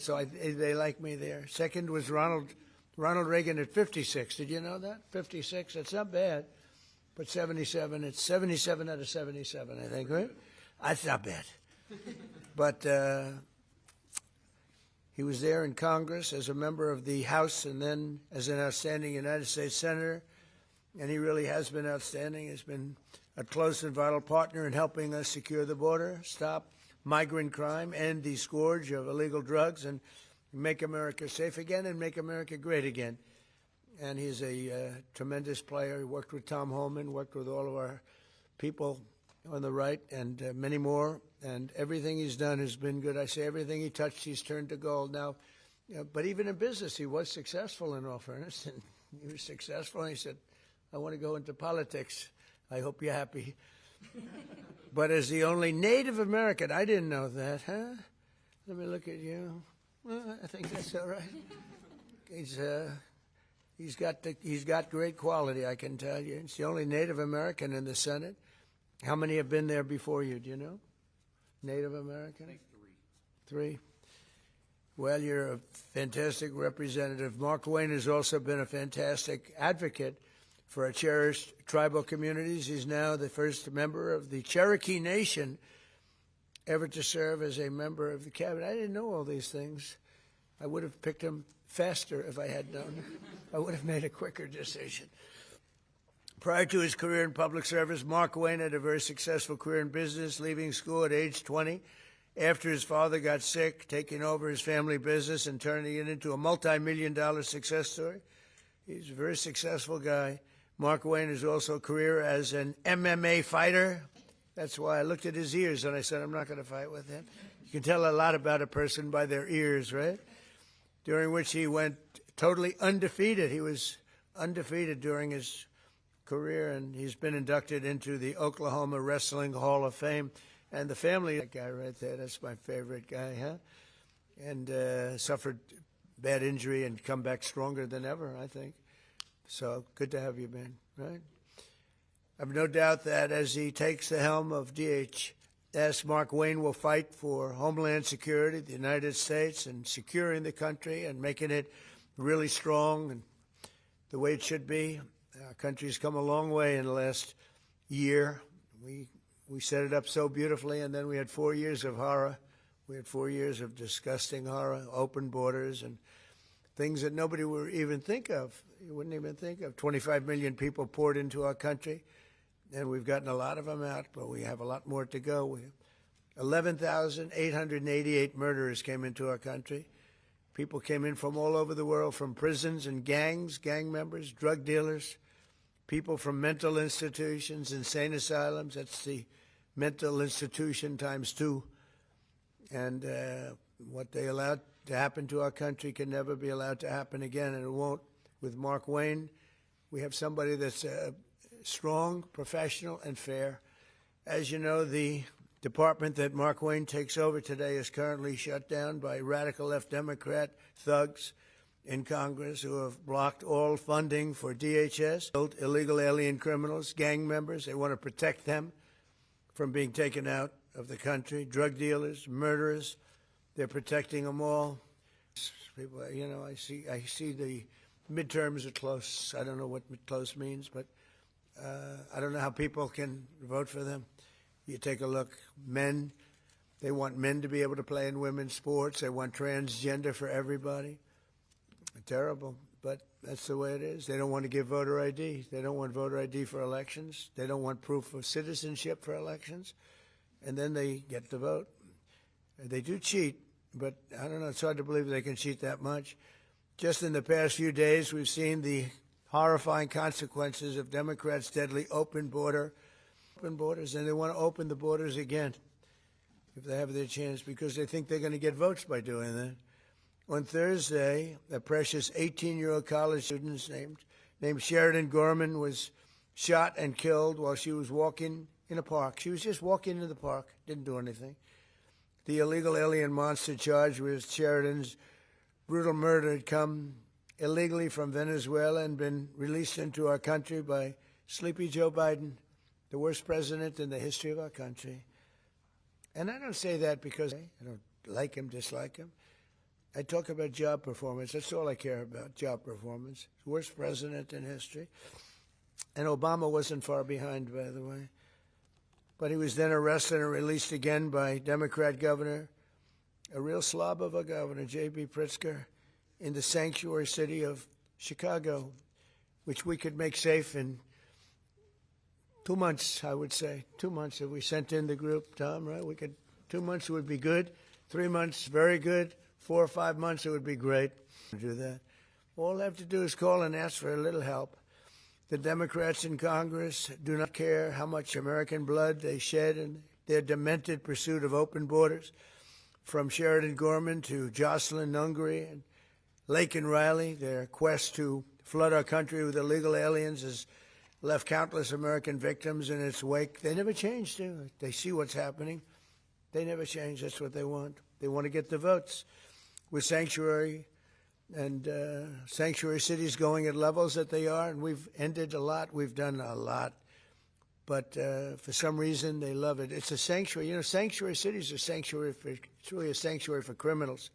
So they like me there. Second was Ronald Reagan at 56. Did you know that? 56. It's not bad. But 77, it's 77 out of 77, I think, right? That's not bad. But he was there in Congress as a member of the House and then as an outstanding United States Senator. And he really has been outstanding. He's been a close and vital partner in helping us secure the border, stop migrant crime, end the scourge of illegal drugs, and make America safe again and make America great again. And he's a tremendous player. He worked with Tom Homan, worked with all of our people on the right, and many more. And everything he's done has been good. I say everything he touched, he's turned to gold. Now, but even in business, he was successful, in all fairness. And he was successful, and he said, I want to go into politics. I hope you're happy. But as the only Native American, I didn't know that, huh? Let me look at you. Well, I think that's all right. He's got great quality, I can tell you. He's the only Native American in the Senate. How many have been there before you? Do you know? Native American? I think three. Well, you're a fantastic representative. Markwayne has also been a fantastic advocate for our cherished tribal communities. He's now the first member of the Cherokee Nation ever to serve as a member of the cabinet. I didn't know all these things. I would have picked him faster if I had known. I would have made a quicker decision. Prior to his career in public service, Markwayne had a very successful career in business, leaving school at age 20 after his father got sick, taking over his family business and turning it into a multi-million-dollar success story. He's a very successful guy. Markwayne has also a career as an MMA fighter. That's why I looked at his ears and I said, I'm not going to fight with him. You can tell a lot about a person by their ears, right? During which he went totally undefeated. He was undefeated during his career, and he's been inducted into the Oklahoma Wrestling Hall of Fame. And the family, that guy right there, that's my favorite guy, huh? And suffered bad injury and come back stronger than ever, I think. So good to have you, man, right? I have no doubt that as he takes the helm of DHS, Markwayne will fight for Homeland Security, the United States, and securing the country and making it really strong and the way it should be. Our country's come a long way in the last year. We set it up so beautifully, and then we had 4 years of horror. We had 4 years of disgusting horror, open borders, and things that nobody would even think of. You wouldn't even think of. 25 million people poured into our country, and we've gotten a lot of them out, but we have a lot more to go. We have 11,888 murderers came into our country. People came in from all over the world, from prisons and gangs, gang members, drug dealers, people from mental institutions, insane asylums. That's the mental institution times 2. And what they allowed to happen to our country can never be allowed to happen again, and it won't. With Markwayne, we have somebody that's strong, professional, and fair. As you know, the department that Markwayne takes over today is currently shut down by radical left Democrat thugs in Congress who have blocked all funding for DHS, illegal alien criminals, gang members. They want to protect them from being taken out of the country, drug dealers, murderers. They're protecting them all. People, you know, I see the midterms are close. I don't know what close means, but I don't know how people can vote for them. You take a look, men, they want men to be able to play in women's sports. They want transgender for everybody. Terrible, but that's the way it is. They don't want to give voter ID. They don't want voter ID for elections. They don't want proof of citizenship for elections. And then they get to vote. They do cheat, but I don't know, it's hard to believe they can cheat that much. Just in the past few days, we've seen the horrifying consequences of Democrats' deadly open borders, and they want to open the borders again if they have their chance because they think they're going to get votes by doing that. On Thursday, a precious 18-year-old college student named Sheridan Gorman was shot and killed while she was walking in a park. She was just walking in the park, didn't do anything. The illegal alien monster charged with Sheridan's brutal murder had come illegally from Venezuela and been released into our country by sleepy Joe Biden, the worst president in the history of our country. And I don't say that because I don't like him, dislike him. I talk about job performance. That's all I care about, job performance. Worst president in history. And Obama wasn't far behind, by the way. But he was then arrested and released again by Democrat governor, a real slob of a governor, J.B. Pritzker, in the sanctuary city of Chicago, which we could make safe in 2 months, I would say. 2 months if we sent in the group, Tom, right? 2 months would be good. 3 months, very good. 4 or 5 months, it would be great to do that. All they have to do is call and ask for a little help. The Democrats in Congress do not care how much American blood they shed in their demented pursuit of open borders, from Sheridan Gorman to Jocelyn Nungary and Laken Riley. Their quest to flood our country with illegal aliens has left countless American victims in its wake. They never change, do they? They see what's happening. They never change. That's what they want. They want to get the votes. With sanctuary and sanctuary cities going at levels that they are, and we've ended a lot. We've done a lot. But for some reason, they love it. It's a sanctuary. You know, sanctuary cities are sanctuary for, it's really a sanctuary for criminals.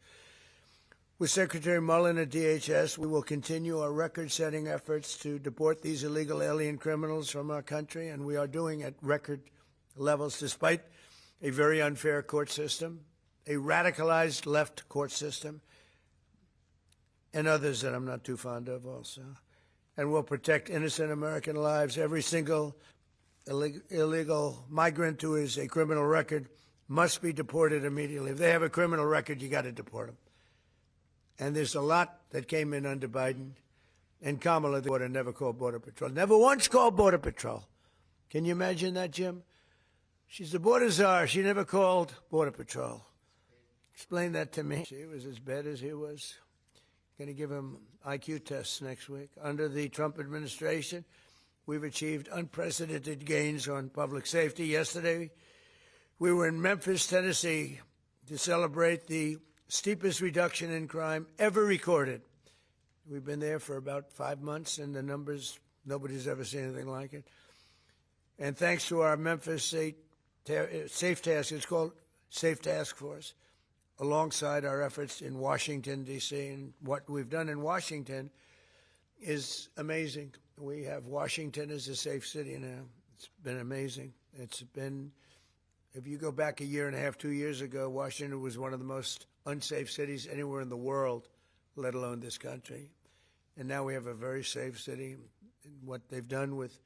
With Secretary Mullin at DHS, we will continue our record-setting efforts to deport these illegal alien criminals from our country, and we are doing at record levels despite a very unfair court system, a radicalized left court system, and others that I'm not too fond of also. And we'll protect innocent American lives. Every single illegal migrant who is a criminal record must be deported immediately. If they have a criminal record, you got to deport them. And there's a lot that came in under Biden. And Kamala, the border, never called Border Patrol. Never once called Border Patrol. Can you imagine that, Jim? She's the border czar. She never called Border Patrol. Explain that to me. She was as bad as he was. Going to give him IQ tests next week. Under the Trump administration, we've achieved unprecedented gains on public safety. Yesterday, we were in Memphis, Tennessee, to celebrate the steepest reduction in crime ever recorded. We've been there for about 5 months, and the numbers, nobody's ever seen anything like it. And thanks to our Memphis Safe Task, it's called Safe Task Force, alongside our efforts in Washington, D.C. And what we've done in Washington is amazing. We have Washington as a safe city now. It's been amazing. It's been, if you go back a year and a half, 2 years ago, Washington was one of the most unsafe cities anywhere in the world, let alone this country. And now we have a very safe city. And what they've done with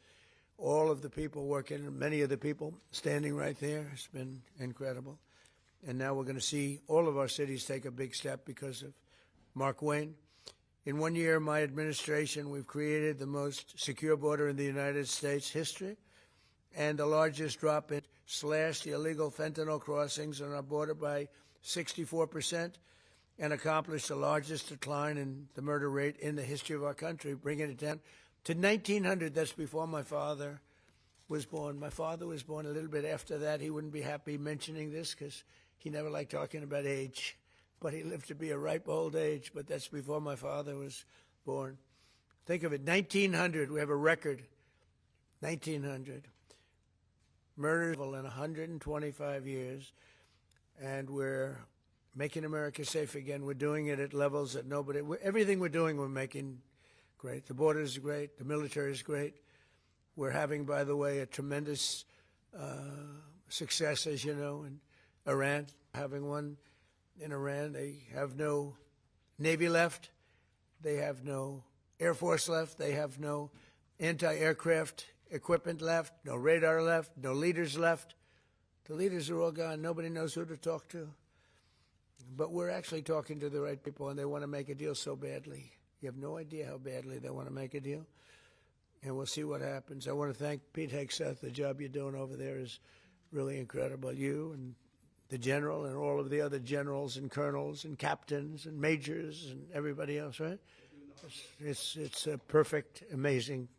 all of the people working, many of the people standing right there, has been incredible. And now we're going to see all of our cities take a big step because of Markwayne. In 1 year, my administration, we've created the most secure border in the United States history and the largest drop in slashed the illegal fentanyl crossings on our border by 64% and accomplished the largest decline in the murder rate in the history of our country, bringing it down to 1,900. That's before my father was born. My father was born a little bit after that. He wouldn't be happy mentioning this because he never liked talking about age, but he lived to be a ripe old age, but that's before my father was born. Think of it, 1,900, we have a record, 1,900 murders in 125 years, and we're making America safe again. We're doing it at levels that nobody, everything we're doing, we're making great. The border is great, the military is great. We're having, by the way, a tremendous success, as you know, in Iran, having one in Iran. They have no Navy left. They have no Air Force left. They have no anti-aircraft equipment left, no radar left, no leaders left. The leaders are all gone. Nobody knows who to talk to. But we're actually talking to the right people, and they want to make a deal so badly. You have no idea how badly they want to make a deal. And we'll see what happens. I want to thank Pete Hegseth. The job you're doing over there is really incredible. You and the general and all of the other generals and colonels and captains and majors and everybody else, right? It's a perfect, amazing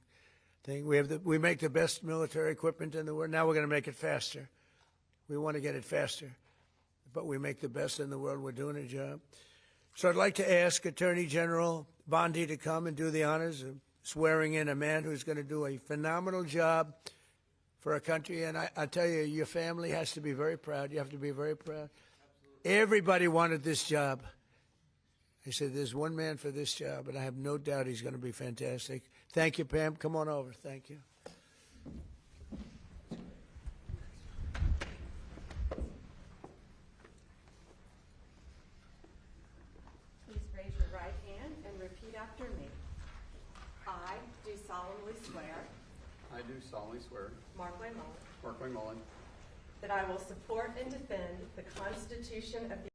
thing. We make the best military equipment in the world. Now we're going to make it faster. We want to get it faster, but we make the best in the world. We're doing a job. So I'd like to ask Attorney General Bondi to come and do the honors of swearing in a man who's going to do a phenomenal job for our country. And I tell you, your family has to be very proud. You have to be very proud. Absolutely. Everybody wanted this job. He said, there's one man for this job, and I have no doubt he's going to be fantastic. Thank you, Pam. Come on over. Thank you. Please raise your right hand and repeat after me. I do solemnly swear, I do solemnly swear, Markwayne Mullin, Markwayne Mullin, that I will support and defend the Constitution of the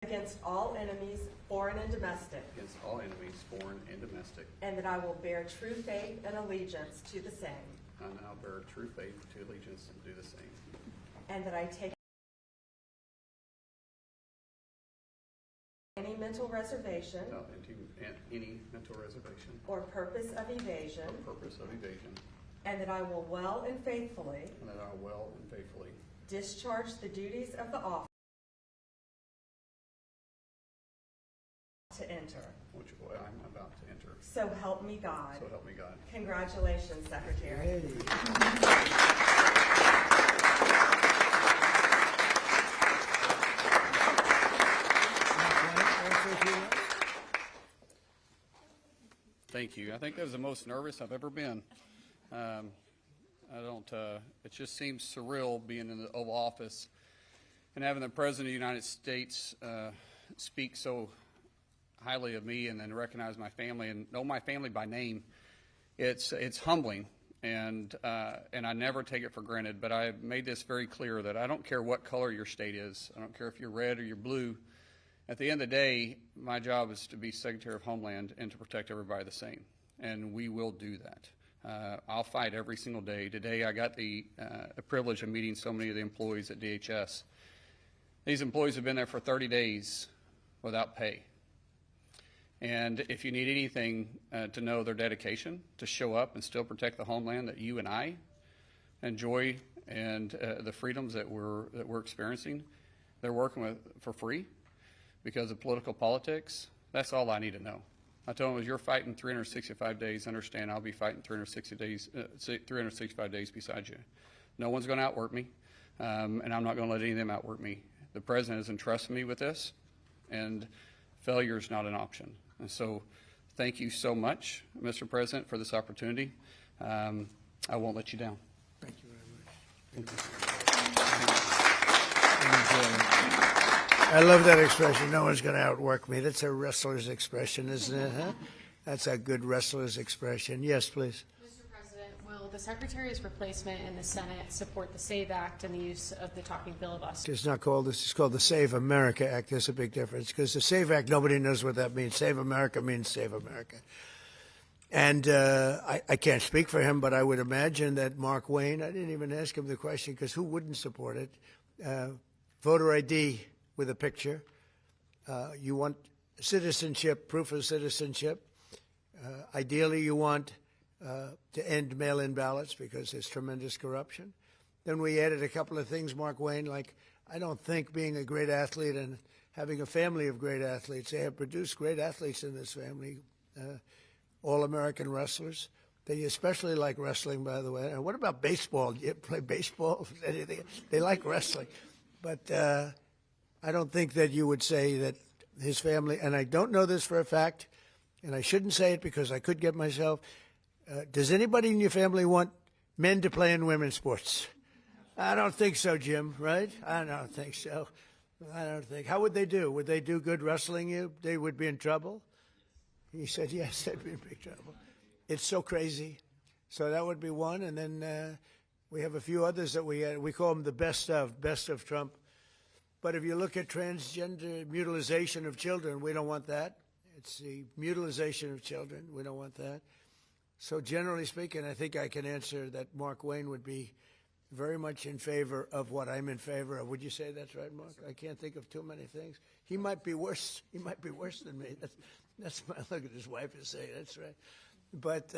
against all enemies, foreign and domestic, against all enemies, foreign and domestic, and that I will bear true faith and allegiance to the same, and I will bear true faith to allegiance and do the same, and that I take any mental reservation without any mental reservation or purpose of evasion, or purpose of evasion, and that I will well and faithfully and that I will well and faithfully discharge the duties of the office to enter. which I'm about to enter. So help me God. So help me God. Congratulations, Secretary. Hey. Thank you. I think that was the most nervous I've ever been. It just seems surreal being in the Oval Office and having the President of the United States speak so highly of me and then recognize my family and know my family by name. It's humbling, and I never take it for granted, but I made this very clear that I don't care what color your state is. I don't care if you're red or you're blue. At the end of the day, my job is to be Secretary of Homeland and to protect everybody the same, and we will do that. I'll fight every single day. Today I got the privilege of meeting so many of the employees at DHS. These employees have been there for 30 days without pay. And if you need anything to know their dedication to show up and still protect the homeland that you and I enjoy and the freedoms that we're experiencing, they're working for free because of political politics. That's all I need to know. I told them, as you're fighting 365 days, understand I'll be fighting 365 days beside you. No one's going to outwork me, and I'm not going to let any of them outwork me. The President has entrusted me with this, and failure is not an option. And so thank you so much, Mr. President, for this opportunity. I won't let you down. Thank you very much. I love that expression, no one's going to outwork me. That's a wrestler's expression, isn't it? Huh? That's a good wrestler's expression. Yes, please. Mr. President, will the Secretary's replacement in the Senate support the SAVE Act and the use of the talking filibuster? It's not called this. It's called the Save America Act. There's a big difference because the Save Act, nobody knows what that means. Save America means Save America. And I can't speak for him, but I would imagine that Markwayne, I didn't even ask him the question because who wouldn't support it? Voter ID with a picture. You want citizenship, proof of citizenship. Ideally, you want to end mail-in ballots because there's tremendous corruption. Then we added a couple of things, Markwayne, like I don't think being a great athlete and having a family of great athletes, they have produced great athletes in this family, all-American wrestlers. They especially like wrestling, by the way. And what about baseball? Do you play baseball? Anything? They like wrestling. But I don't think that you would say that his family, and I don't know this for a fact, and I shouldn't say it because I could get myself. Does anybody in your family want men to play in women's sports? I don't think so, Jim, right? I don't think so. I don't think. How would they do? Would they do good wrestling you? They would be in trouble? He said, yes, they'd be in big trouble. It's so crazy. So that would be one. And then we have a few others that we call them the best of Trump. But if you look at transgender mutilization of children, we don't want that. It's the mutilization of children. We don't want that. So generally speaking, I think I can answer that Markwayne would be very much in favor of what I'm in favor of. Would you say that's right, Mark? I can't think of too many things. He might be worse. He might be worse than me. That's my look at his wife is saying. That's right. But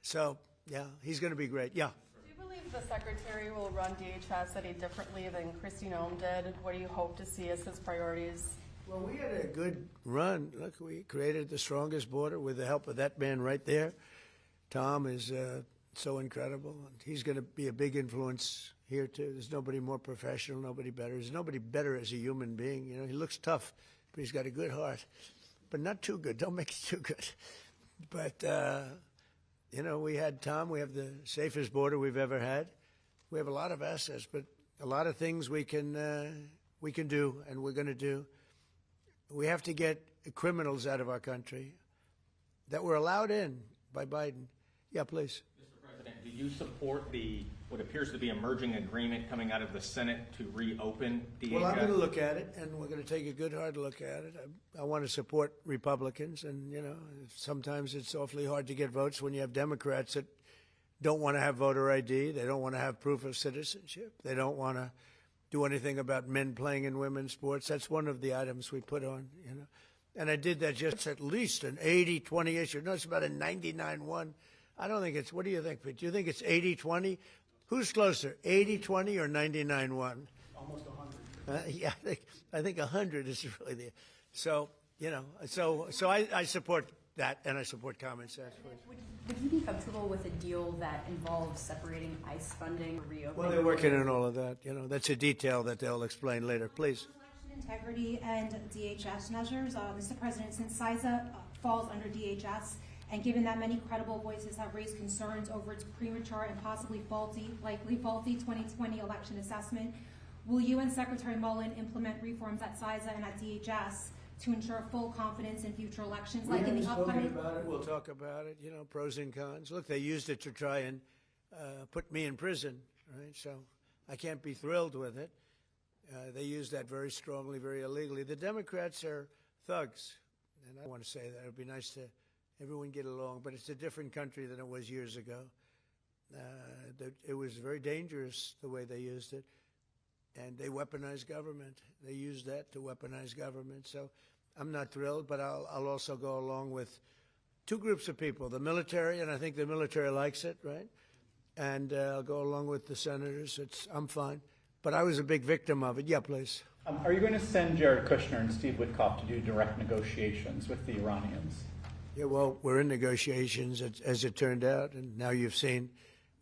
so yeah, he's going to be great. Yeah. Do you believe the Secretary will run DHS any differently than Kristi Noem did? What do you hope to see as his priorities? Well, we had a good run. Look, we created the strongest border with the help of that man right there. Tom is so incredible. And he's going to be a big influence here too. There's nobody more professional, nobody better. There's nobody better as a human being. You know, he looks tough, but he's got a good heart, but not too good. Don't make it too good. But you know, we had Tom. We have the safest border we've ever had. We have a lot of assets, but a lot of things we can do, and we're going to do. We have to get criminals out of our country that were allowed in by Biden. Yeah, please. Mr. President, do you support what appears to be emerging agreement coming out of the Senate to reopen DHS? Well, I'm going to look at it, and we're going to take a good hard look at it. I want to support Republicans, and you know, sometimes it's awfully hard to get votes when you have Democrats that don't want to have voter ID. They don't want to have proof of citizenship. They don't want to do anything about men playing in women's sports. That's one of the items we put on, you know. And I did that just at least an 80-20 issue. No, it's about a 99-1. I don't think it's, what do you think, Pete? Do you think it's 80-20? Who's closer, 80-20 or 99-1? Almost 100. Yeah, I think 100 is really the, so, you know, so I support that, and I support common sense. Would you be comfortable with a deal that involves separating ICE funding or reopening? Well, they're working on all of that. You know, that's a detail that they'll explain later. Please. Election integrity and DHS measures. Mr. President, since CISA falls under DHS, and given that many credible voices have raised concerns over its premature and possibly likely faulty 2020 election assessment, will you and Secretary Mullin implement reforms at CISA and at DHS to ensure full confidence in future elections, like in the upcoming? About it. We'll talk about it. You know, pros and cons. Look, they used it to try and put me in prison, right? So I can't be thrilled with it. They used that very strongly, very illegally. The Democrats are thugs, and I want to say that. It would be nice to everyone get along, but it's a different country than it was years ago. It was very dangerous the way they used it, and they weaponized government. They used that to weaponize government. So I'm not thrilled, but I'll also go along with two groups of people, the military, and I think the military likes it, right? And I'll go along with the senators. I'm fine. But I was a big victim of it. Yeah, please. Are you going to send Jared Kushner and Steve Witkoff to do direct negotiations with the Iranians? Yeah, well, we're in negotiations, as it turned out, and now you've seen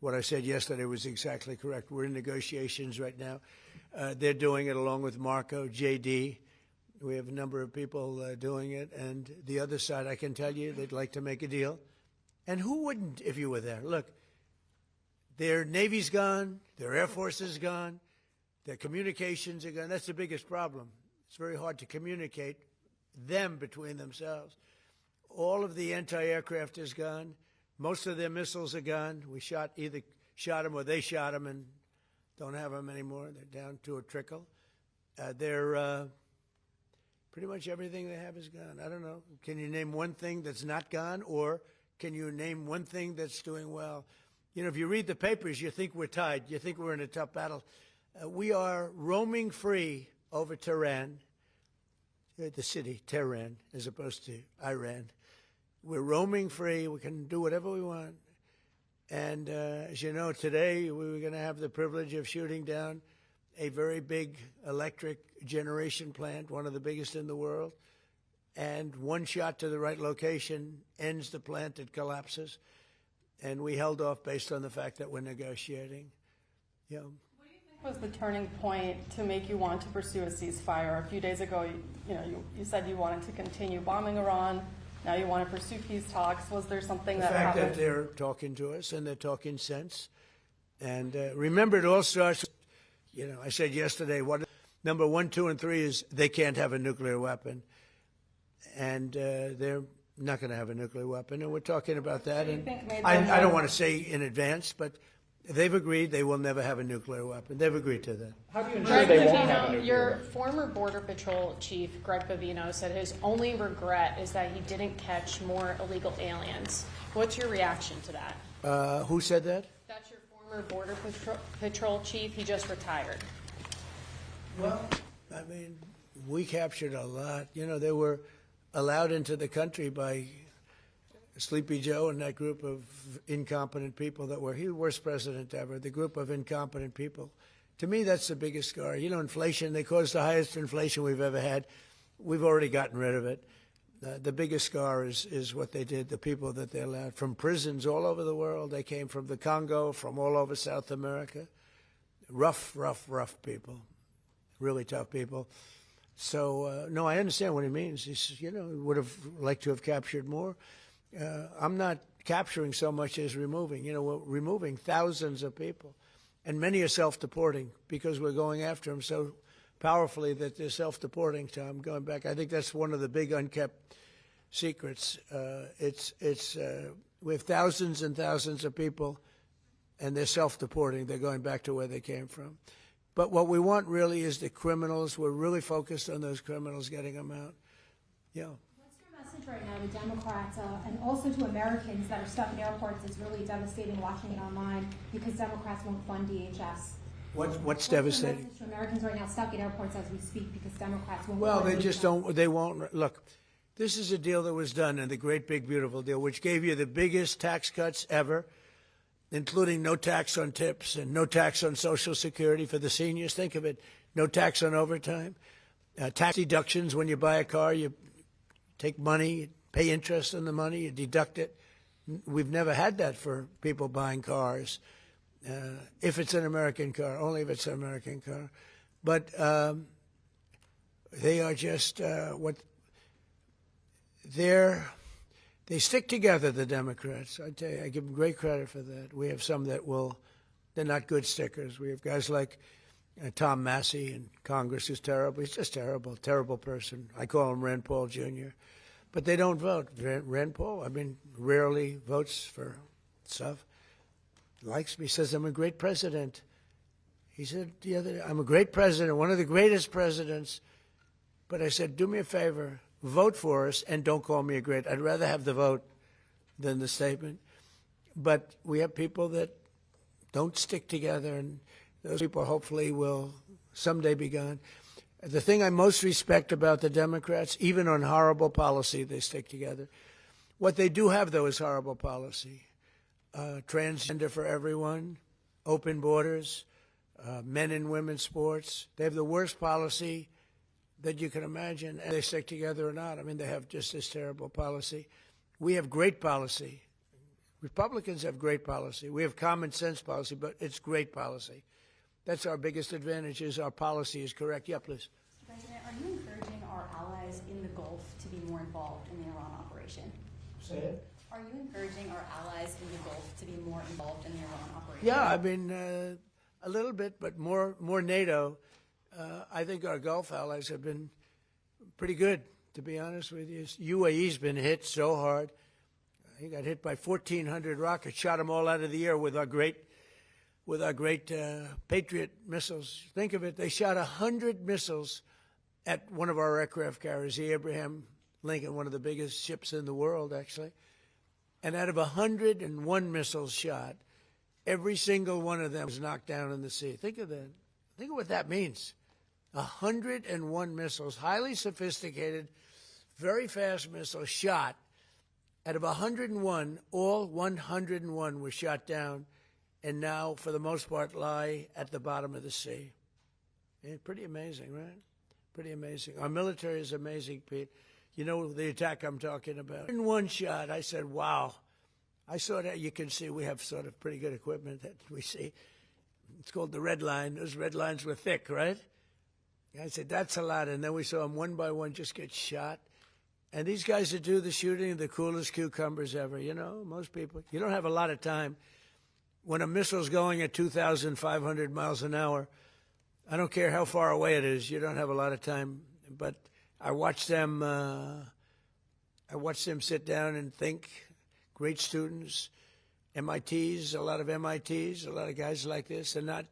what I said yesterday was exactly correct. We're in negotiations right now. They're doing it along with Marco, JD. We have a number of people doing it, and the other side, I can tell you, they'd like to make a deal. And who wouldn't if you were there? Look, their Navy's gone, their Air Force is gone, their communications are gone. That's the biggest problem. It's very hard to communicate them between themselves. All of the anti-aircraft is gone. Most of their missiles are gone. We either shot them or they shot them and don't have them anymore. They're down to a trickle. Pretty much everything they have is gone. I don't know. Can you name one thing that's not gone, or can you name one thing that's doing well? You know, if you read the papers, you think we're tied. You think we're in a tough battle. We are roaming free over Tehran, the city, Tehran, as opposed to Iran. We're roaming free. We can do whatever we want. And as you know, today we were going to have the privilege of shooting down a very big electric generation plant, one of the biggest in the world. And one shot to the right location ends the plant, it collapses. And we held off based on the fact that we're negotiating. Yeah. What do you think was the turning point to make you want to pursue a ceasefire? A few days ago, you said you wanted to continue bombing Iran. Now you want to pursue peace talks. Was there something that happened? The fact that they're talking to us and they're talking sense. And remember, it all starts, you know, I said yesterday, number 1, 2, and 3 is they can't have a nuclear weapon. And they're not going to have a nuclear weapon. And we're talking about that. And I don't want to say in advance, but they've agreed they will never have a nuclear weapon. They've agreed to that. How do you ensure they won't have a nuclear Your weapon? former Border Patrol Chief, Greg Bovino, said his only regret is that he didn't catch more illegal aliens. What's your reaction to that? Who said that? That's your former Border Patrol Chief. He just retired. Well, I mean, we captured a lot. You know, they were allowed into the country by Sleepy Joe and that group of incompetent people that were, he was the worst president ever, the group of incompetent people. To me, that's the biggest scar. You know, inflation, they caused the highest inflation we've ever had. We've already gotten rid of it. The biggest scar is what they did, the people that they allowed from prisons all over the world. They came from the Congo, from all over South America. rough people, really tough people. So, no, I understand what he means. He's, would have liked to have captured more. I'm not capturing so much as removing. We're removing thousands of people, and many are self-deporting because we're going after them so powerfully that they're self-deporting, Tom, going back. I think that's one of the big unkept secrets. We have thousands and thousands of people, and they're self-deporting. They're going back to where they came from. But what we want really is the criminals. We're really focused on those criminals, getting them out. Yeah. What's your message right now to Democrats and also to Americans that are stuck in airports? It's really devastating watching it online because Democrats won't fund DHS. What's devastating? Your message to Americans right now stuck in airports as we speak because Democrats won't Well, fund they just DHS? don't. They won't. Look, this is a deal that was done in the Great Big Beautiful Deal, which gave you the biggest tax cuts ever, including no tax on tips and no tax on Social Security for the seniors. Think of it, no tax on overtime, tax deductions when you buy a car. You take money, you pay interest on the money, you deduct it. We've never had that for people buying cars, if it's an American car, only if it's an American car. But they are just they stick together, the Democrats. I tell you, I give them great credit for that. We have some that they're not good stickers. We have guys like Tom Massey in Congress, who's terrible. He's just terrible, terrible person. I call him Rand Paul Jr. But they don't vote. Rand Paul, rarely votes for stuff. Likes me, says I'm a great president. He said the other day, I'm a great president, one of the greatest presidents. But I said, do me a favor, vote for us and don't call me a great. I'd rather have the vote than the statement. But we have people that don't stick together, and those people hopefully will someday be gone. The thing I most respect about the Democrats, even on horrible policy, they stick together. What they do have, though, is horrible policy. Transgender for everyone, open borders, men and women's sports. They have the worst policy that you can imagine, and they stick together or not. They have just this terrible policy. We have great policy. Republicans have great policy. We have common sense policy, but it's great policy. That's our biggest advantage, is our policy is correct. Yeah, please. Mr. President, are you encouraging our allies in the Gulf to be more involved in the Iran operation? Say it. Are you encouraging our allies in the Gulf to be more involved in the Iran operation? Yeah, a little bit, but more NATO. I think our Gulf allies have been pretty good, to be honest with you. UAE's been hit so hard. He got hit by 1,400 rockets, shot them all out of the air with our great Patriot missiles. Think of it, they shot 100 missiles at one of our aircraft carriers, the Abraham Lincoln, one of the biggest ships in the world, actually. And out of 101 missiles shot, every single one of them was knocked down in the sea. Think of that. Think of what that means. 101 missiles, highly sophisticated, very fast missiles shot. Out of 101, all 101 were shot down, and now, for the most part, lie at the bottom of the sea. Pretty amazing, right? Pretty amazing. Our military is amazing, Pete. You know the attack I'm talking about. In one shot, I said, wow. I saw that. You can see we have sort of pretty good equipment that we see. It's called the red line. Those red lines were thick, right? I said, that's a lot. And then we saw them one by one just get shot. And these guys that do the shooting are the coolest cucumbers ever. Most people, you don't have a lot of time. When a missile's going at 2,500 miles an hour, I don't care how far away it is, you don't have a lot of time. But I watched them sit down and think. Great students, MITs, a lot of MITs, a lot of guys like this. They're not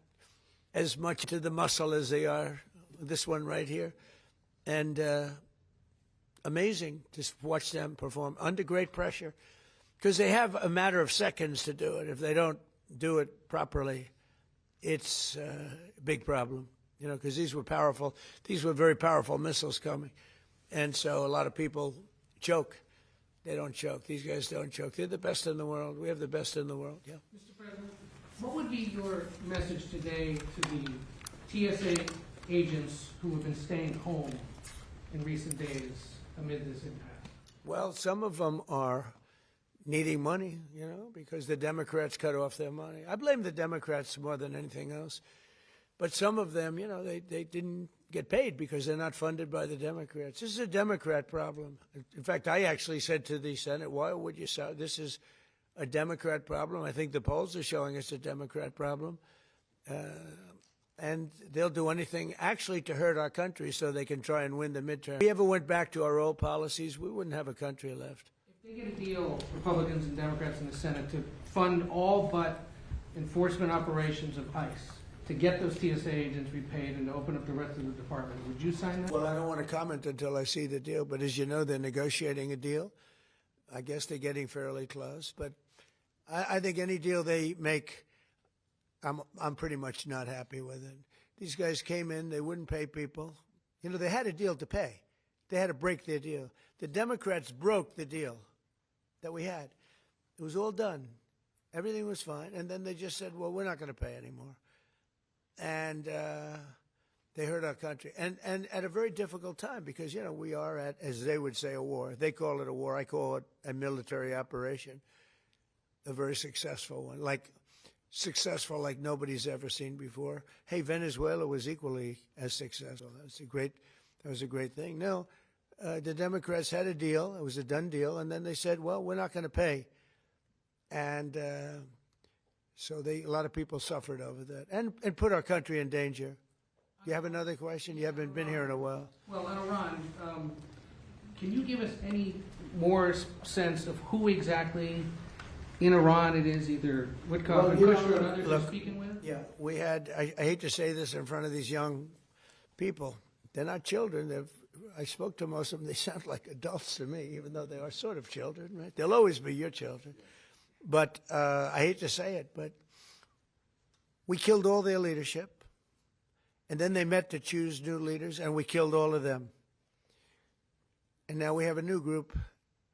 as much to the muscle as they are this one right here. And amazing to watch them perform under great pressure, because they have a matter of seconds to do it. If they don't do it properly, it's a big problem, because these were powerful. These were very powerful missiles coming. And so a lot of people choke. They don't choke. These guys don't choke. They're the best in the world. We have the best in the world, yeah. Mr. President, what would be your message today to the TSA agents who have been staying home in recent days amid this impasse? Well, some of them are needing money, because the Democrats cut off their money. I blame the Democrats more than anything else. But some of them, they didn't get paid because they're not funded by the Democrats. This is a Democrat problem. In fact, I actually said to the Senate, why would you say this is a Democrat problem? I think the polls are showing it's a Democrat problem. And they'll do anything actually to hurt our country so they can try and win the midterm. If we ever went back to our old policies, we wouldn't have a country left. If they get a deal, Republicans and Democrats in the Senate, to fund all but enforcement operations of ICE, to get those TSA agents repaid and to open up the rest of the department, would you sign that? Well, I don't want to comment until I see the deal, but as you know, they're negotiating a deal. I guess they're getting fairly close, but I think any deal they make, I'm pretty much not happy with it. These guys came in, they wouldn't pay people. They had a deal to pay. They had to break their deal. The Democrats broke the deal that we had. It was all done. Everything was fine. And then they just said, well, we're not going to pay anymore. And they hurt our country. And at a very difficult time because, we are at, as they would say, a war. They call it a war. I call it a military operation, a very successful one, successful like nobody's ever seen before. Hey, Venezuela was equally as successful. That was a great thing. No, the Democrats had a deal. It was a done deal. And then they said, well, we're not going to pay. And so a lot of people suffered over that and put our country in danger. You have another question? You haven't been here in a while. Well, on Iran, can you give us any more sense of who exactly in Iran it is, either Witkoff and Kushner and others are speaking with? Yeah, we had, I hate to say this in front of these young people. They're not children. I spoke to most of them. They sound like adults to me, even though they are sort of children, right? They'll always be your children. But I hate to say it, but we killed all their leadership. And then they met to choose new leaders, and we killed all of them. And now we have a new group,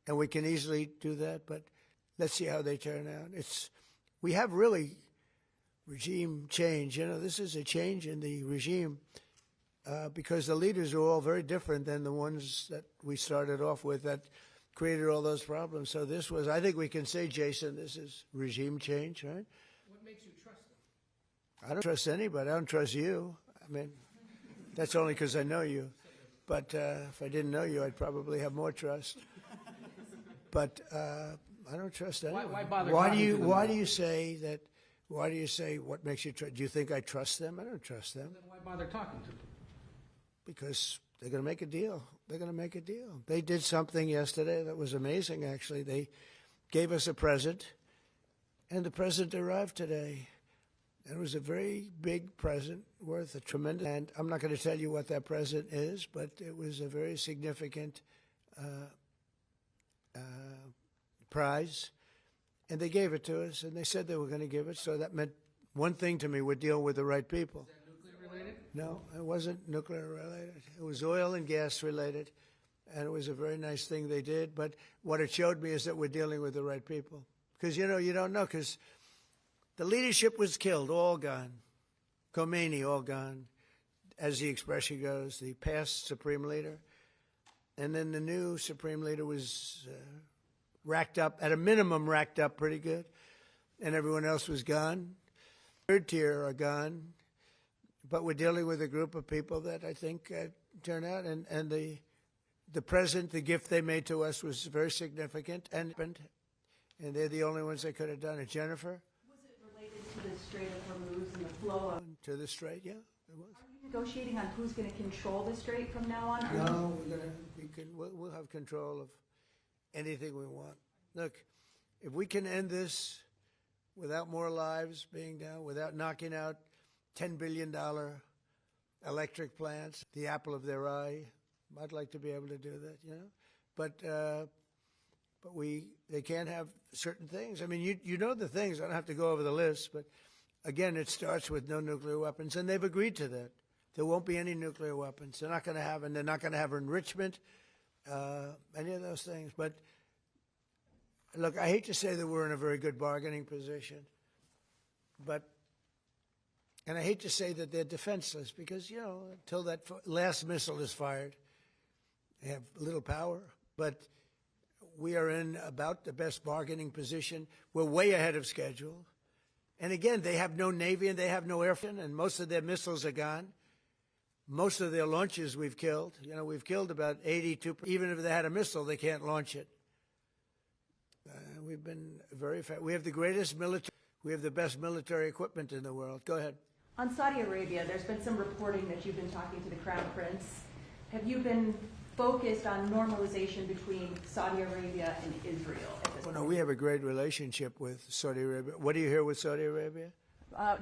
and we can easily do that, but let's see how they turn out. We have really regime change. This is a change in the regime because the leaders are all very different than the ones that we started off with that created all those problems. So this was, I think we can say, Jason, this is regime change, right? What makes you trust them? I don't trust anybody. I don't trust you. I mean, that's only because I know you. But if I didn't know you, I'd probably have more trust. But I don't trust anyone. Why bother Why talking to them? do you say that? Why do you say what makes you trust? Do you think I trust them? I don't trust them. Then why bother talking to them? Because they're going to make a deal. They're going to make a deal. They did something yesterday that was amazing, actually. They gave us a present, and the present arrived today. It was a very big present worth a tremendous, and I'm not going to tell you what that present is, but it was a very significant prize. And they gave it to us, and they said they were going to give it, so that meant one thing to me, we're dealing with the right people. Is that nuclear related? No, it wasn't nuclear related. It was oil and gas related, and it was a very nice thing they did. But what it showed me is that we're dealing with the right people. Because, you don't know, because the leadership was killed, all gone. Khomeini, all gone, as the expression goes, the past supreme leader. And then the new supreme leader was racked up, at a minimum racked up pretty good, and everyone else was gone. Third tier are gone. But we're dealing with a group of people that I think turn out, and the present, the gift they made to us was very significant, and they're the only ones that could have done it. Jennifer? Was it related to the Strait of Hormuz and the flow of? To the Strait, yeah, it was. Are you negotiating on who's going to control the Strait from now on? No, we'll have control of anything we want. Look, if we can end this without more lives being down, without knocking out $10 billion electric plants, the apple of their eye, I'd like to be able to do that, But they can't have certain things. I mean, you know the things. I don't have to go over the list, but again, it starts with no nuclear weapons, and they've agreed to that. There won't be any nuclear weapons. They're not going to have, and they're not going to have enrichment, any of those things. But look, I hate to say that we're in a very good bargaining position, and I hate to say that they're defenseless because, until that last missile is fired, they have little power. But we are in about the best bargaining position. We're way ahead of schedule. And again, they have no Navy and they have no Air Force, and most of their missiles are gone. Most of their launches we've killed. You know, we've killed about 82. Even if they had a missile, they can't launch it. We've been very fast. We have the greatest military. We have the best military equipment in the world. Go ahead. On Saudi Arabia, there's been some reporting that you've been talking to the Crown Prince. Have you been focused on normalization between Saudi Arabia and Israel at this Well, point? no, we have a great relationship with Saudi Arabia. What do you hear with Saudi Arabia?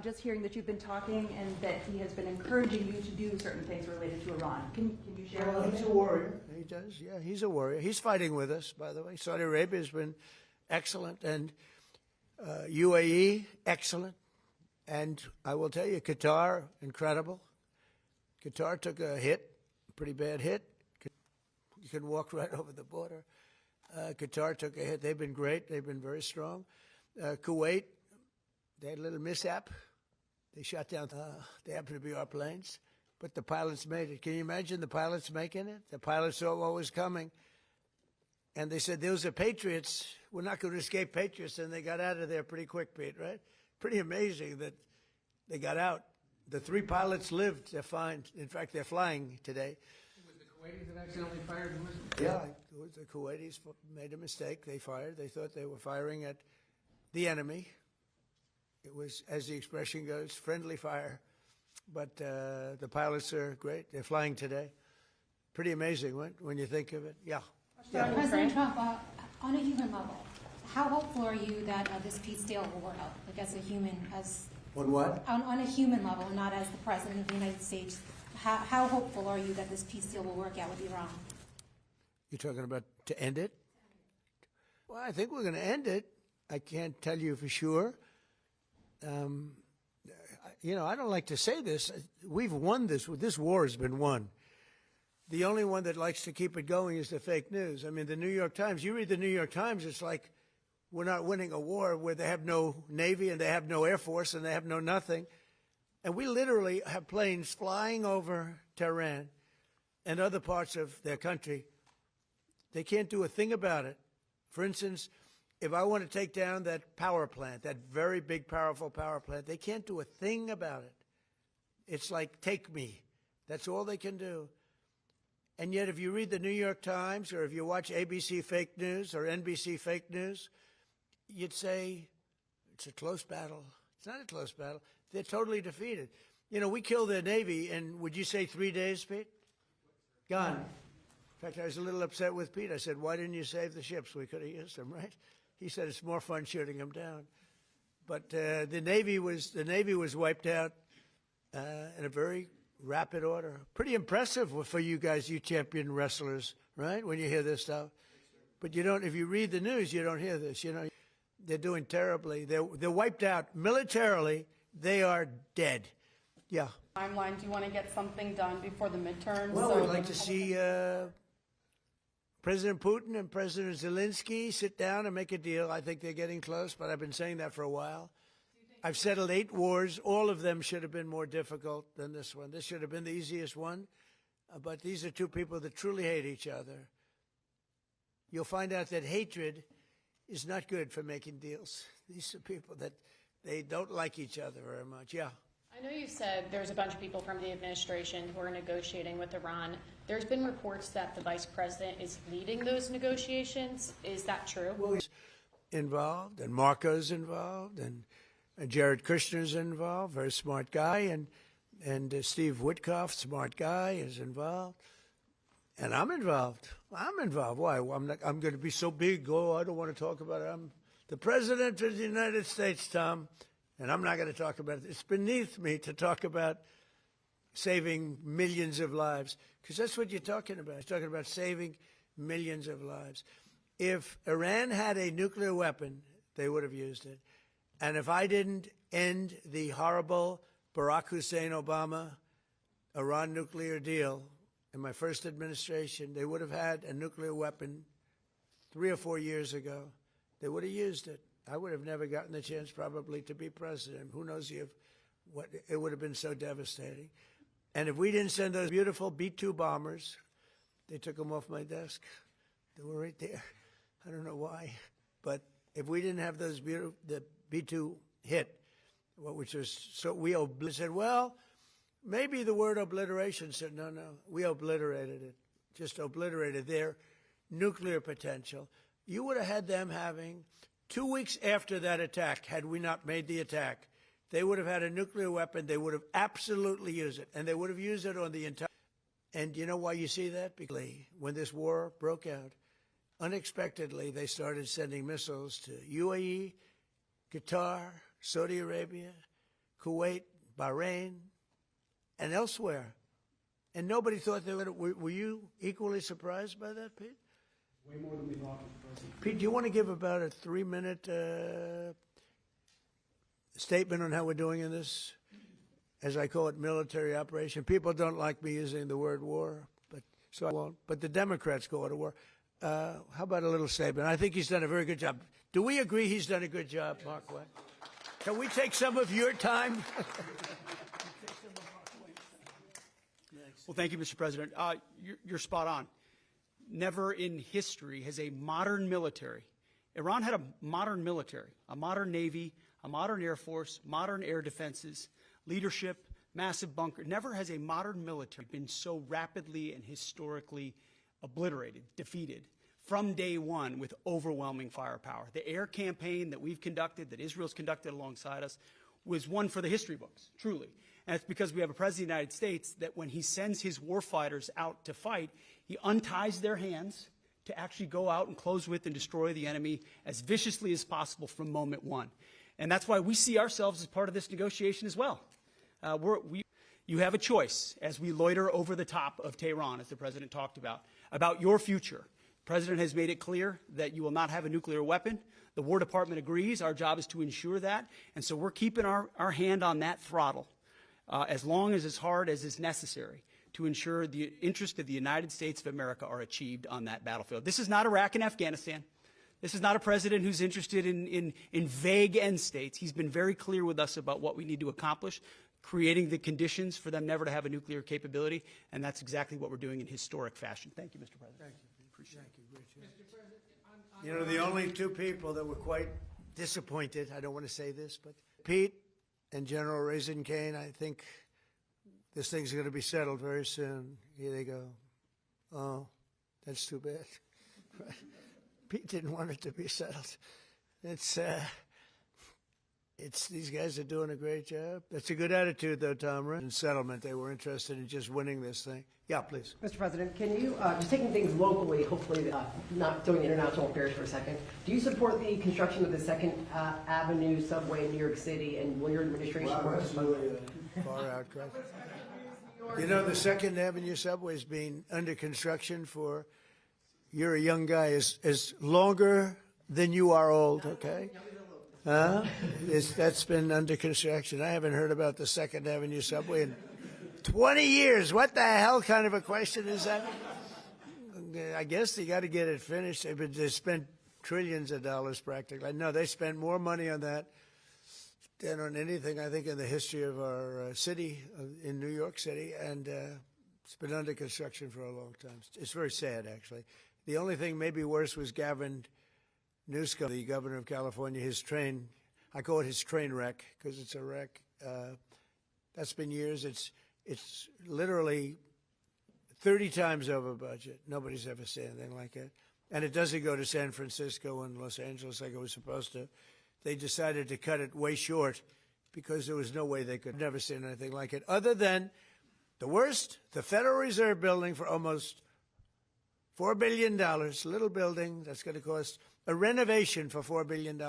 Just hearing that you've been talking and that he has been encouraging you to do certain things related to Iran. Can you share a little He's bit? a warrior. He does, yeah, he's a warrior. He's fighting with us, by the way. Saudi Arabia has been excellent, and UAE, excellent. And I will tell you, Qatar, incredible. Qatar took a hit, a pretty bad hit. You can walk right over the border. Qatar took a hit. They've been great. They've been very strong. Kuwait, they had a little mishap. They shot down. They happened to be our planes, but the pilots made it. Can you imagine the pilots making it? The pilots saw what was coming, and they said, those are Patriots. We're not going to escape Patriots, and they got out of there pretty quick, Pete, right? Pretty amazing that they got out. The 3 pilots lived. They're fine. In fact, they're flying today. Was the Kuwaitis that accidentally fired the missile? Yeah, the Kuwaitis made a mistake. They fired. They thought they were firing at the enemy. It was, as the expression goes, friendly fire. But the pilots are great. They're flying today. Pretty amazing when you think of it. Yeah. President Trump, on a human level, how hopeful are you that this peace deal will work out? Like as a human, On what? on a human level, not as the President of the United States, how hopeful are you that this peace deal will work out with Iran? You're talking about to end it? Well, I think we're going to end it. I can't tell you for sure. You know, I don't like to say this. We've won this. This war has been won. The only one that likes to keep it going is the fake news. I mean, the New York Times, you read the New York Times, it's like we're not winning a war where they have no Navy and they have no Air Force and they have no nothing. And we literally have planes flying over Tehran and other parts of their country. They can't do a thing about it. For instance, if I want to take down that power plant, that very big, powerful power plant, they can't do a thing about it. It's like, take me. That's all they can do. And yet, if you read the New York Times or if you watch ABC fake news or NBC fake news, you'd say it's a close battle. It's not a close battle. They're totally defeated. You know, we killed their Navy in, would you say 3 days, Pete? Gone. In fact, I was a little upset with Pete. I said, why didn't you save the ships? We could have used them, right? He said, it's more fun shooting them down. But the Navy was wiped out in a very rapid order. Pretty impressive for you guys, you champion wrestlers, right? When you hear this stuff. But you don't, if you read the news, you don't hear this. You know, they're doing terribly. They're wiped out militarily. They are dead. Yeah. Timeline, do you want to get something done before the midterms? Well, we'd like to see President Putin and President Zelensky sit down and make a deal. I think they're getting close, but I've been saying that for a while. I've settled 8 wars. All of them should have been more difficult than this one. This should have been the easiest one. But these are 2 people that truly hate each other. You'll find out that hatred is not good for making deals. These are people that they don't like each other very much. Yeah. I know you said there's a bunch of people from the administration who are negotiating with Iran. There's been reports that the vice president is leading those negotiations. Is that true? Well, he's involved, and Marco's involved, and Jared Kushner's involved, very smart guy, and Steve Witkoff, smart guy, is involved, and I'm involved. I'm involved. Why? I'm going to be so big. Oh, I don't want to talk about it. I'm the president of the United States, Tom, and I'm not going to talk about it. It's beneath me to talk about saving millions of lives, because that's what you're talking about. You're talking about saving millions of lives. If Iran had a nuclear weapon, they would have used it. And if I didn't end the horrible Barack Hussein Obama Iran nuclear deal in my first administration, they would have had a nuclear weapon 3 or 4 years ago. They would have used it. I would have never gotten the chance probably to be president. Who knows what it would have been so devastating. And if we didn't send those beautiful B-2 bombers, they took them off my desk. They were right there. I don't know why. But if we didn't have those beautiful, the B-2 hit, which was, so we said, well, maybe the word obliteration. Said, no, we obliterated it, just obliterated their nuclear potential. You would have had them having, 2 weeks after that attack, had we not made the attack, they would have had a nuclear weapon. They would have absolutely used it, and they would have used it on the entire. And you know why you see that? Because when this war broke out, unexpectedly, they started sending missiles to UAE, Qatar, Saudi Arabia, Kuwait, Bahrain, and elsewhere. And nobody thought they would. Were you equally surprised by that, Pete? Way more than we thought, Mr. President. Pete, do you want to give about a 3-minute statement on how we're doing in this, as I call it, military operation? People don't like me using the word war, but so I won't. But the Democrats call it a war. How about a little statement? I think he's done a very good job. Do we agree he's done a good job, Markwayne? Can we take some of your time? Well, thank you, Mr. President. You're spot on. Never in history has a modern military, Iran had a modern military, a modern navy, a modern air force, modern air defenses, leadership, massive bunker. Never has a modern military been so rapidly and historically obliterated, defeated, from day one with overwhelming firepower. The air campaign that we've conducted, that Israel's conducted alongside us, was one for the history books, truly. And it's because we have a president of the United States that when he sends his warfighters out to fight, he unties their hands to actually go out and close with and destroy the enemy as viciously as possible from moment one. And that's why we see ourselves as part of this negotiation as well. You have a choice as we loiter over the top of Tehran, as the president talked about your future. The president has made it clear that you will not have a nuclear weapon. The War Department agrees. Our job is to ensure that. And so we're keeping our hand on that throttle as long as hard as is necessary to ensure the interests of the United States of America are achieved on that battlefield. This is not Iraq and Afghanistan. This is not a president who's interested in vague end states. He's been very clear with us about what we need to accomplish, creating the conditions for them never to have a nuclear capability, and that's exactly what we're doing in historic fashion. Thank you, Mr. President. Thank you. Appreciate it. Mr. President, you know, the only two people that were quite disappointed, I don't want to say this, but Pete and General Raisin Kane, I think this thing's going to be settled very soon. Here they go. Oh, that's too bad. Pete didn't want it to be settled. It's these guys are doing a great job. That's a good attitude, though, Tom. In settlement, they were interested in just winning this thing. Yeah, please. Mr. President, can you, just taking things locally, hopefully not doing international affairs for a second, do you support the construction of the 2nd Avenue subway in New York City, and will your administration work? Absolutely far out, correct? You know, the 2nd Avenue subway is being under construction for, you're a young guy, is longer than you are old, okay? That's been under construction. I haven't heard about the 2nd Avenue subway in 20 years. What the hell kind of a question is that? I guess they got to get it finished. They spent trillions of dollars practically. No, they spent more money on that than on anything, I think, in the history of our city, in New York City. And it's been under construction for a long time. It's very sad, actually. The only thing maybe worse was Gavin Newsom, the governor of California, his train, I call it his train wreck because it's a wreck. That's been years. It's literally 30 times over budget. Nobody's ever seen anything like it. And it doesn't go to San Francisco and Los Angeles like it was supposed to. They decided to cut it way short because there was no way they could never seen anything like it. Other than the worst, the Federal Reserve building for almost $4 billion, little building that's going to cost a renovation for $4 billion,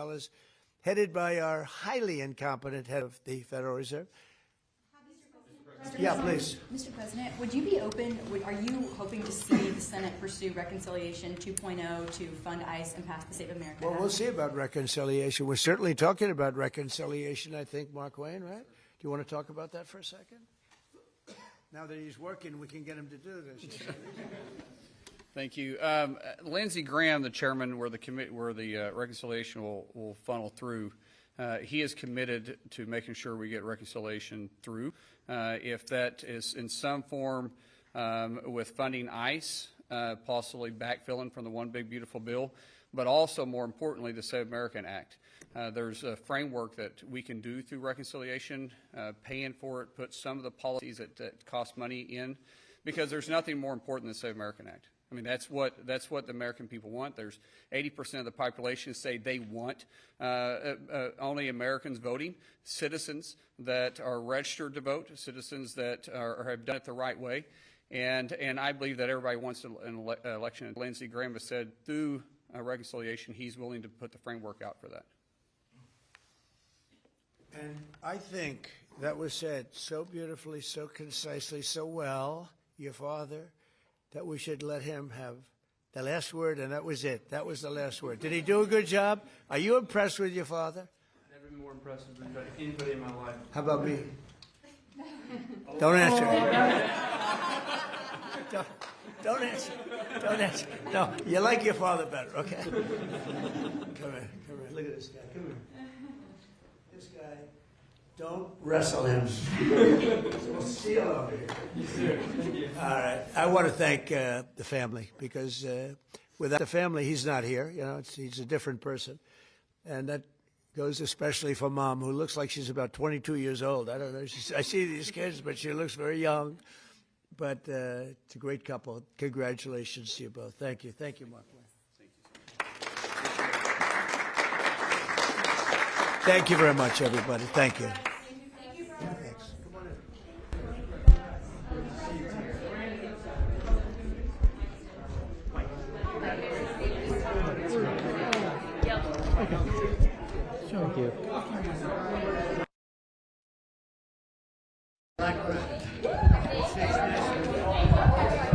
headed by our highly incompetent head of the Federal Reserve. Yeah, please. Mr. President, would you be open, are you hoping to see the Senate pursue Reconciliation 2.0 to fund ICE and pass the Save America Well, Act? we'll see about reconciliation. We're certainly talking about reconciliation, I think, Markwayne, right? Do you want to talk about that for a second? Now that he's working, we can get him to do this. Thank you. Lindsey Graham, the chairman where the reconciliation will funnel through, he is committed to making sure we get reconciliation through. If that is in some form with funding ICE, possibly backfilling from the One Big Beautiful Bill, but also, more importantly, the Save American Act. There's a framework that we can do through reconciliation, paying for it, put some of the policies that cost money in, because there's nothing more important than the Save American Act. I mean, that's what the American people want. There's 80% of the population say they want only Americans voting, citizens that are registered to vote, citizens that have done it the right way. And I believe that everybody wants an election. And Lindsey Graham has said through reconciliation, he's willing to put the framework out for that. And I think that was said so beautifully, so concisely, so well, your father, that we should let him have the last word, and that was it. That was the last word. Did he do a good job? Are you impressed with your father? I've never been more impressed with anybody in my life. How about me? Don't answer. Don't answer. Don't answer. No, you like your father better, okay? Come here. Look at this guy. Come here. This guy, don't wrestle him. We'll steal over here. Yes, sir. Thank you. All right. I want to thank the family, because without the family, he's not here. You know, he's a different person. And that goes especially for Mom, who looks like she's about 22 years old. I don't know. I see these kids, but she looks very young. But it's a great couple. Congratulations to you both. Thank you. Thank you, Markwayne. Thank you very much, everybody. Thank you. Thanks. Thank you.